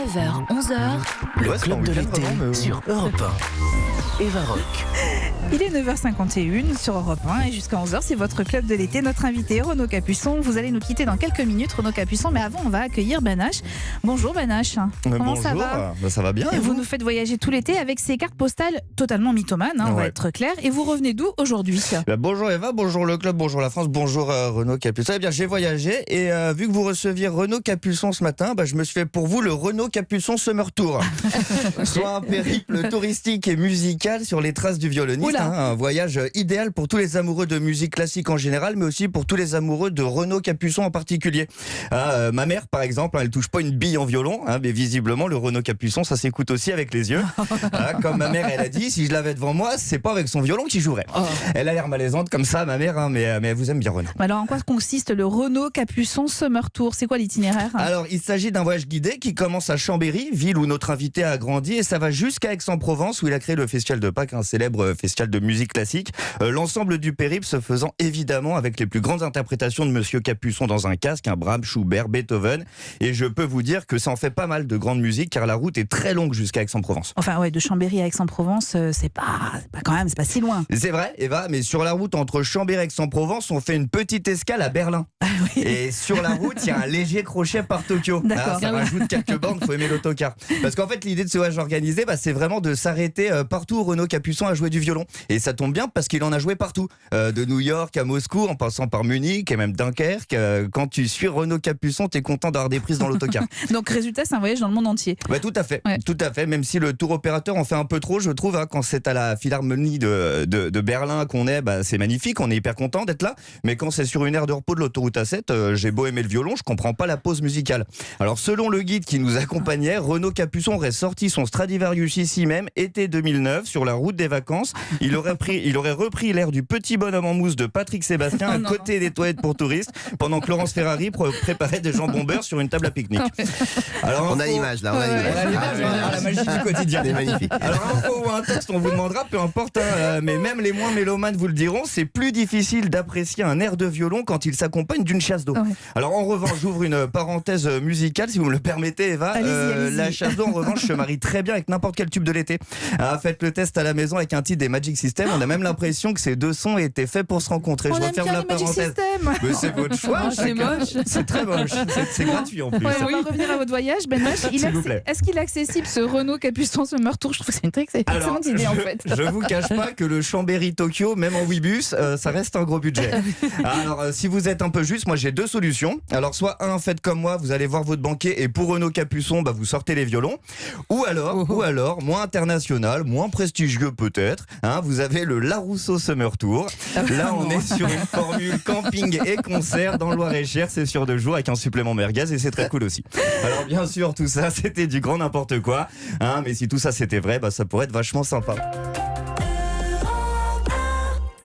9h, 11h, le club de l'été sur Europe 1. Eva Rock. Il est 9h51 sur Europe 1 et jusqu'à 11h, c'est votre club de l'été. Notre invité, Renaud Capuçon. Vous allez nous quitter dans quelques minutes, Renaud Capuçon. Mais avant, on va accueillir Banache. Bonjour Banache. Comment bonjour, ça va? Ça va bien. Et vous nous faites voyager tout l'été avec ces cartes postales totalement mythomanes, on va être clair. Et vous revenez d'où aujourd'hui? Bonjour Eva, bonjour le club, bonjour la France, bonjour Renaud Capuçon. Eh bien, j'ai voyagé et vu que vous receviez Renaud Capuçon ce matin, je me suis fait pour vous le Renaud Capuçon Summer Tour. Soit un périple touristique et musical sur les traces du violoniste. Un voyage idéal pour tous les amoureux de musique classique en général, mais aussi pour tous les amoureux de Renaud Capuçon en particulier. Ma mère, par exemple, elle touche pas une bille en violon, mais visiblement le Renaud Capuçon, ça s'écoute aussi avec les yeux. Comme ma mère, elle a dit, si je l'avais devant moi, c'est pas avec son violon qu'il jouerait. Elle a l'air malaisante comme ça, ma mère, mais elle vous aime bien, Renaud. Alors, en quoi consiste le Renaud Capuçon Summer Tour? C'est quoi l'itinéraire? Alors, il s'agit d'un voyage guidé qui commence à Chambéry, ville où notre invité a grandi, et ça va jusqu'à Aix-en-Provence, où il a créé le Festival de Pâques, un célèbre festival de musique classique. L'ensemble du périple se faisant évidemment avec les plus grandes interprétations de Monsieur Capuçon dans un casque, Brahms, Schubert, Beethoven. Et je peux vous dire que ça en fait pas mal de grandes musiques, car la route est très longue jusqu'à Aix-en-Provence. Enfin, de Chambéry à Aix-en-Provence, c'est pas si loin. C'est vrai, Eva, mais sur la route entre Chambéry et Aix-en-Provence, on fait une petite escale à Berlin. Et sur la route, il y a un léger crochet par Tokyo. Ça rajoute quelques bornes, il faut aimer l'autocar. Parce qu'en fait, l'idée de ce voyage organisé, c'est vraiment de s'arrêter partout où Renaud Capuçon a joué du violon. Et ça tombe bien parce qu'il en a joué partout. De New York à Moscou, en passant par Munich et même Dunkerque. Quand tu suis Renaud Capuçon, t'es content d'avoir des prises dans l'autocar. Donc résultat, c'est un voyage dans le monde entier. Tout à fait, tout à fait. Même si le tour opérateur en fait un peu trop, je trouve. Quand c'est à la Philharmonie de Berlin qu'on est, c'est magnifique, on est hyper content d'être là. Mais quand c'est sur une aire de repos de l'autoroute A7, j'ai beau aimer le violon, je comprends pas la pause musicale. Alors selon le guide qui nous accompagnait, Renaud Capuçon aurait sorti son Stradivarius ici même, été 2009, sur la route des vacances. Il aurait repris l'air du Petit bonhomme en mousse de Patrick Sébastien à côté des toilettes pour touristes, pendant que Laurence Ferrari préparait des jambons beurre sur une table à pique-nique. Alors, on a l'image là, la magie du quotidien. C'est magnifique. Alors info ou un texte, on vous demandera, peu importe, mais même les moins mélomanes vous le diront, c'est plus difficile d'apprécier un air de violon quand il s'accompagne d'une chasse d'eau. Alors en revanche, j'ouvre une parenthèse musicale, si vous me le permettez, Eva. Allez-y. La chasse d'eau, en revanche, se marie très bien avec n'importe quel tube de l'été. Faites le test à la maison avec un titre des Magic System. On a même l'impression que ces deux sons étaient faits pour se rencontrer. Je referme la parenthèse. Mais c'est votre choix. C'est moche. C'est très moche. C'est gratuit en plus. On va revenir à votre voyage, Banache. Est-ce qu'il est accessible, ce Renaud Capuçon Summer Tour? Je trouve que c'est une excellente idée en fait. Je vous cache pas que le Chambéry-Tokyo, même en Ouibus, ça reste un gros budget. Alors si vous êtes un peu juste, moi j'ai deux solutions. Alors soit faites comme moi, vous allez voir votre banquier et pour Renaud Capuçon, vous sortez les violons. Ou alors, moins international, moins prestigieux peut-être, vous avez le Larousseau Summer Tour. Là on est sur une formule camping et concert dans le Loir-et-Cher, c'est sur 2 jours avec un supplément merguez et c'est très cool aussi. Alors bien sûr tout ça c'était du grand n'importe quoi, mais si tout ça c'était vrai, ça pourrait être vachement sympa.